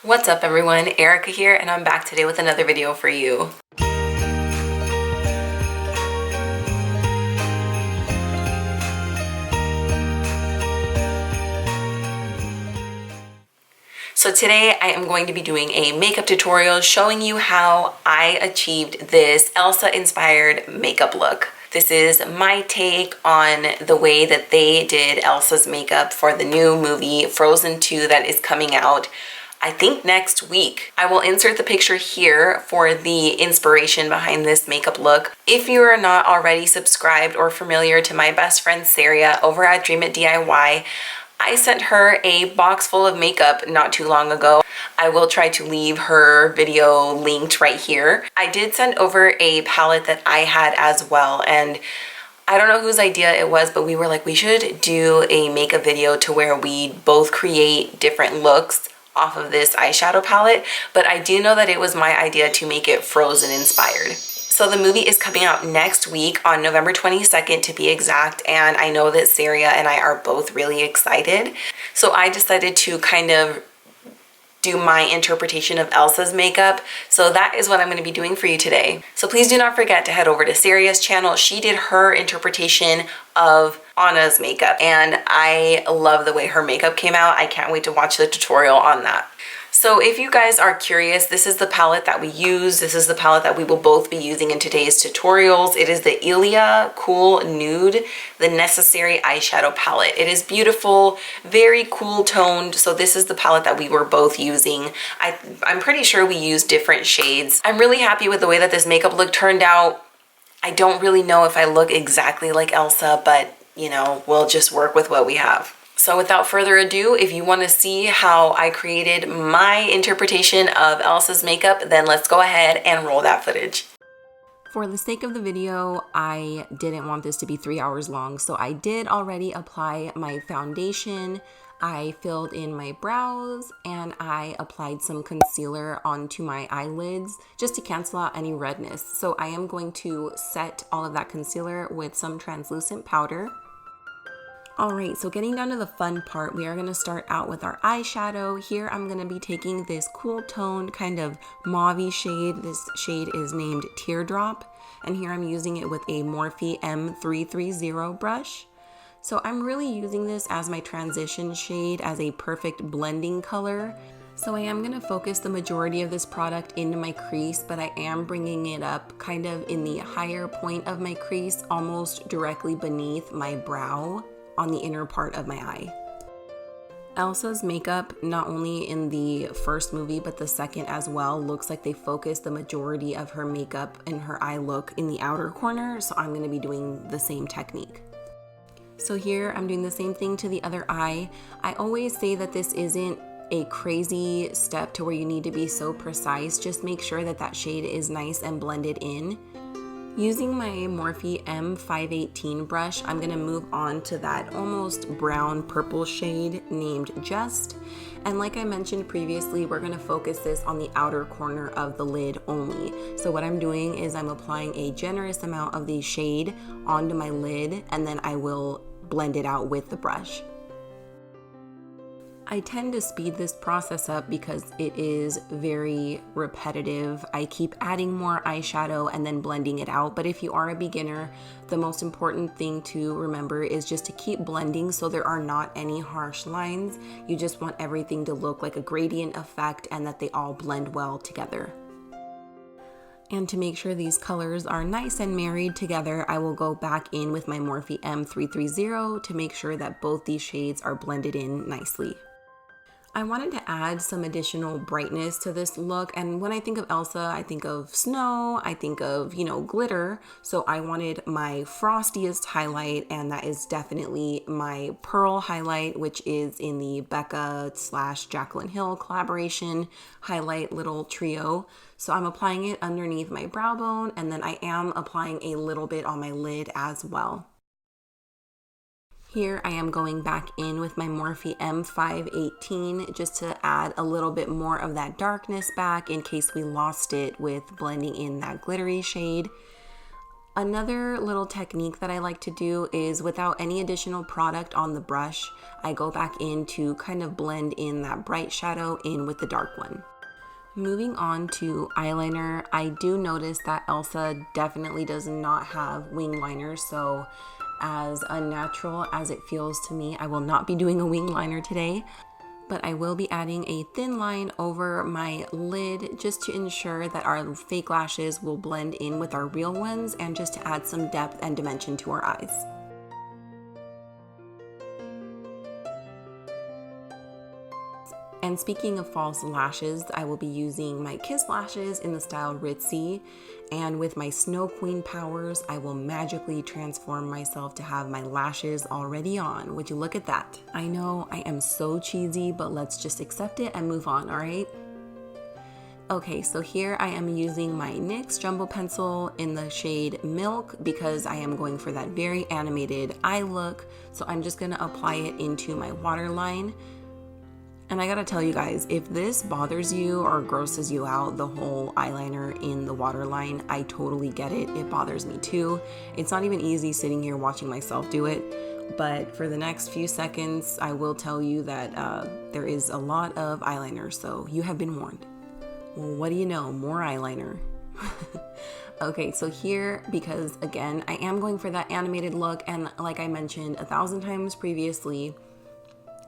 What's up everyone, Erika here, and I'm back today with another video for you. So today I am going to be doing a makeup tutorial showing you how I achieved this Elsa inspired makeup look. This is my take on the way that they did Elsa's makeup for the new movie Frozen 2 that is coming out, I think, next week. I will insert the picture here for the inspiration behind this makeup look. If you are not already subscribed or familiar to my best friend Sariea over at DreamItDIY, I sent her a box full of makeup not too long ago. I will try to leave her video linked right here. I did send over a palette that I had as well, and I don't know whose idea it was, but we were like, we should do a makeup video to where we both create different looks off of this eyeshadow palette, but I do know that it was my idea to make it Frozen inspired. So the movie is coming out next week on November 22nd to be exact, and I know that Sariea and I are both really excited. So I decided to kind of do my interpretation of Elsa's makeup. So that is what I'm going to be doing for you today. So please do not forget to head over to Sariea's channel. She did her interpretation of Anna's makeup, and I love the way her makeup came out. I can't wait to watch the tutorial on that. So if you guys are curious, this is the palette that we use. This is the palette that we will both be using in today's tutorials. It is the Ilia Cool Nude, the Necessary Eyeshadow Palette. It is beautiful, very cool toned. So this is the palette that we were both using. I'm pretty sure we used different shades. I'm really happy with the way that this makeup look turned out. I don't really know if I look exactly like Elsa, but you know, we'll just work with what we have. So without further ado, if you want to see how I created my interpretation of Elsa's makeup, then let's go ahead and roll that footage. For the sake of the video, I didn't want this to be 3 hours long, so I did already apply my foundation. I filled in my brows and I applied some concealer onto my eyelids just to cancel out any redness. So I am going to set all of that concealer with some translucent powder. Alright, so getting down to the fun part, we are going to start out with our eyeshadow. Here I'm going to be taking this cool toned kind of mauve-y shade. This shade is named Teardrop, and here I'm using it with a Morphe M330 brush. So I'm really using this as my transition shade, as a perfect blending color. So I am going to focus the majority of this product into my crease, but I am bringing it up kind of in the higher point of my crease, almost directly beneath my brow, on the inner part of my eye. Elsa's makeup, not only in the first movie but the second as well, looks like they focused the majority of her makeup and her eye look in the outer corner, so I'm going to be doing the same technique. So here I'm doing the same thing to the other eye. I always say that this isn't a crazy step to where you need to be so precise. Just make sure that that shade is nice and blended in. Using my Morphe M518 brush, I'm going to move on to that almost brown purple shade named Just. And like I mentioned previously, we're going to focus this on the outer corner of the lid only. So what I'm doing is I'm applying a generous amount of the shade onto my lid, and then I will blend it out with the brush. I tend to speed this process up because it is very repetitive. I keep adding more eyeshadow and then blending it out. But if you are a beginner, the most important thing to remember is just to keep blending so there are not any harsh lines. You just want everything to look like a gradient effect and that they all blend well together. And to make sure these colors are nice and married together, I will go back in with my Morphe M330 to make sure that both these shades are blended in nicely. I wanted to add some additional brightness to this look, and when I think of Elsa, I think of snow, I think of, you know, glitter, so I wanted my frostiest highlight, and that is definitely my pearl highlight, which is in the Becca / Jaclyn Hill collaboration highlight little trio. So I'm applying it underneath my brow bone, and then I am applying a little bit on my lid as well. Here I am going back in with my Morphe M518 just to add a little bit more of that darkness back in case we lost it with blending in that glittery shade. Another little technique that I like to do is without any additional product on the brush, I go back in to kind of blend in that bright shadow in with the dark one. Moving on to eyeliner, I do notice that Elsa definitely does not have wing liner, so as unnatural as it feels to me, I will not be doing a wing liner today, but I will be adding a thin line over my lid just to ensure that our fake lashes will blend in with our real ones and just to add some depth and dimension to our eyes. And speaking of false lashes, I will be using my Kiss lashes in the style Ritzy, and with my Snow Queen powers, I will magically transform myself to have my lashes already on. Would you look at that? I know I am so cheesy, but let's just accept it and move on, all right? Okay, so here I am using my NYX Jumbo Pencil in the shade Milk because I am going for that very animated eye look. So I'm just gonna apply it into my waterline. And I gotta tell you guys, if this bothers you or grosses you out, the whole eyeliner in the waterline, I totally get it. It bothers me too. It's not even easy sitting here watching myself do it. But for the next few seconds, I will tell you that there is a lot of eyeliner, so you have been warned. Well, what do you know? More eyeliner. Okay, so here, because again, I am going for that animated look, and like I mentioned 1,000 times previously,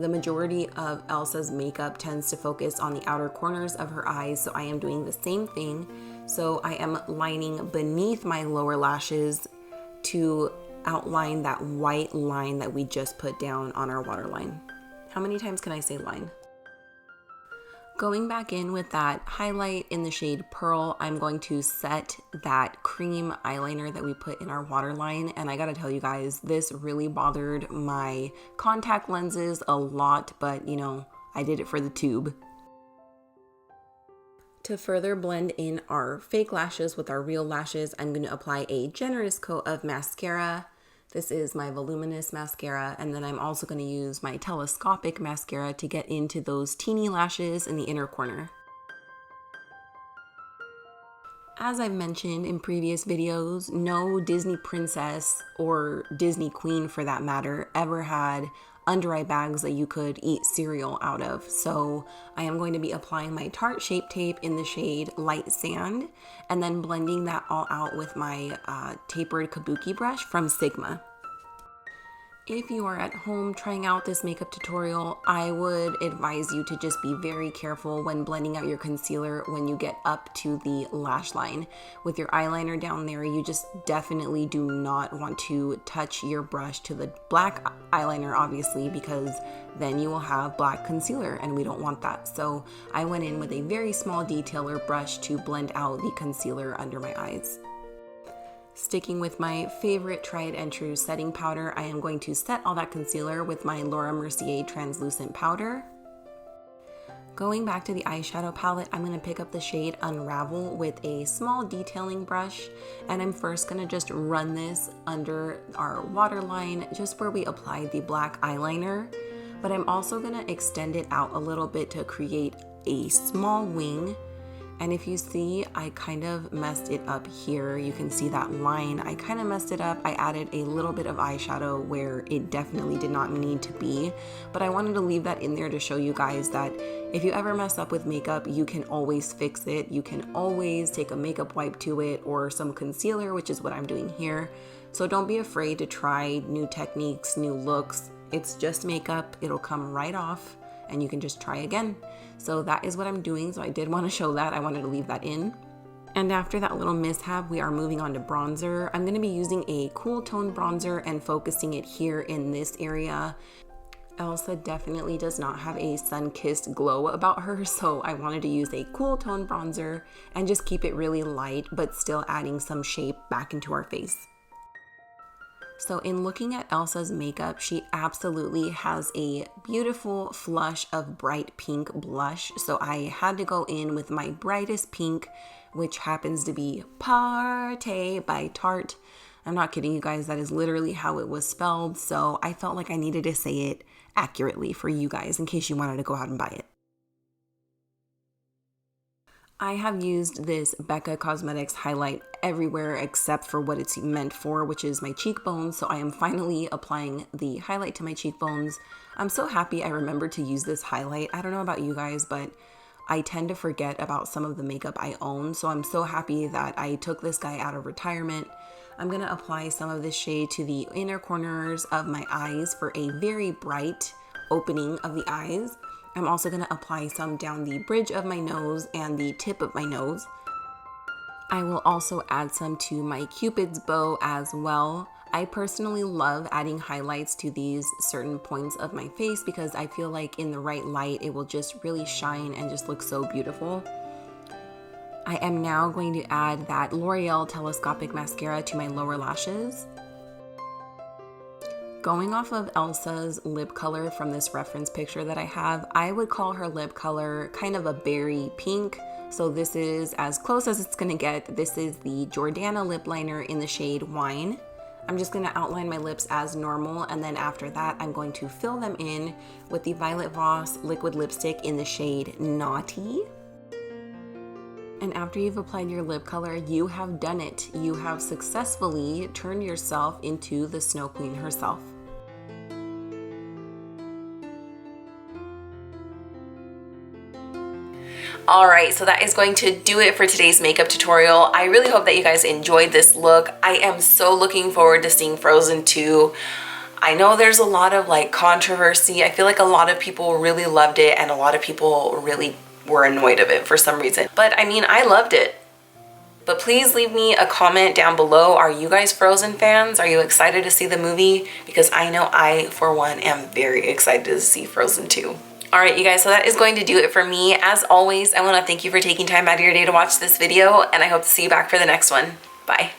the majority of Elsa's makeup tends to focus on the outer corners of her eyes, so I am doing the same thing. So I am lining beneath my lower lashes to outline that white line that we just put down on our waterline. How many times can I say line? Going back in with that highlight in the shade Pearl, I'm going to set that cream eyeliner that we put in our waterline. And I gotta tell you guys, this really bothered my contact lenses a lot, but you know, I did it for the tube. To further blend in our fake lashes with our real lashes, I'm gonna apply a generous coat of mascara. This is my Voluminous mascara, and then I'm also going to use my Telescopic mascara to get into those teeny lashes in the inner corner. As I've mentioned in previous videos, no Disney princess or Disney queen for that matter ever had under eye bags that you could eat cereal out of. So I am going to be applying my Tarte Shape Tape in the shade Light Sand and then blending that all out with my Tapered Kabuki brush from Sigma. If you are at home trying out this makeup tutorial, I would advise you to just be very careful when blending out your concealer when you get up to the lash line. With your eyeliner down there, you just definitely do not want to touch your brush to the black eyeliner, obviously, because then you will have black concealer and we don't want that. So I went in with a very small detailer brush to blend out the concealer under my eyes. Sticking with my favorite tried and true setting powder, I am going to set all that concealer with my Laura Mercier Translucent powder. Going back to the eyeshadow palette, I'm going to pick up the shade Unravel with a small detailing brush, and I'm first going to just run this under our waterline, just where we applied the black eyeliner, but I'm also going to extend it out a little bit to create a small wing. And if you see, I kind of messed it up here. You can see that line. I kind of messed it up. I added a little bit of eyeshadow where it definitely did not need to be. But I wanted to leave that in there to show you guys that if you ever mess up with makeup, you can always fix it. You can always take a makeup wipe to it or some concealer, which is what I'm doing here. So don't be afraid to try new techniques, new looks. It's just makeup. It'll come right off and you can just try again. So that is what I'm doing. So I did want to show that. I wanted to leave that in. And after that little mishap, we are moving on to bronzer. I'm going to be using a cool tone bronzer and focusing it here in this area. Elsa definitely does not have a sun-kissed glow about her, so I wanted to use a cool tone bronzer and just keep it really light, but still adding some shape back into our face. So in looking at Elsa's makeup, she absolutely has a beautiful flush of bright pink blush. So I had to go in with my brightest pink, which happens to be paaarty by Tarte. I'm not kidding you guys, that is literally how it was spelled. So I felt like I needed to say it accurately for you guys in case you wanted to go out and buy it. I have used this Becca Cosmetics highlight everywhere except for what it's meant for, which is my cheekbones. So I am finally applying the highlight to my cheekbones. I'm so happy I remembered to use this highlight. I don't know about you guys, but I tend to forget about some of the makeup I own. So I'm so happy that I took this guy out of retirement. I'm gonna apply some of this shade to the inner corners of my eyes for a very bright opening of the eyes. I'm also going to apply some down the bridge of my nose and the tip of my nose. I will also add some to my Cupid's bow as well. I personally love adding highlights to these certain points of my face because I feel like in the right light it will just really shine and just look so beautiful. I am now going to add that L'Oreal Telescopic mascara to my lower lashes. Going off of Elsa's lip color from this reference picture that I have, I would call her lip color kind of a berry pink. So this is as close as it's gonna get. This is the Jordana Lipliner in the shade Wine. I'm just gonna outline my lips as normal, and then after that, I'm going to fill them in with the Violet Voss liquid lipstick in the shade Naughty. And after you've applied your lip color, you have done it. You have successfully turned yourself into the Snow Queen herself. Alright, so that is going to do it for today's makeup tutorial. I really hope that you guys enjoyed this look. I am so looking forward to seeing Frozen 2. I know there's a lot of like controversy. I feel like a lot of people really loved it and a lot of people really were annoyed of it for some reason. But I mean, I loved it. But please leave me a comment down below. Are you guys Frozen fans? Are you excited to see the movie? Because I know I, for one, am very excited to see Frozen 2. All right, you guys, so that is going to do it for me. As always, I want to thank you for taking time out of your day to watch this video, and I hope to see you back for the next one. Bye.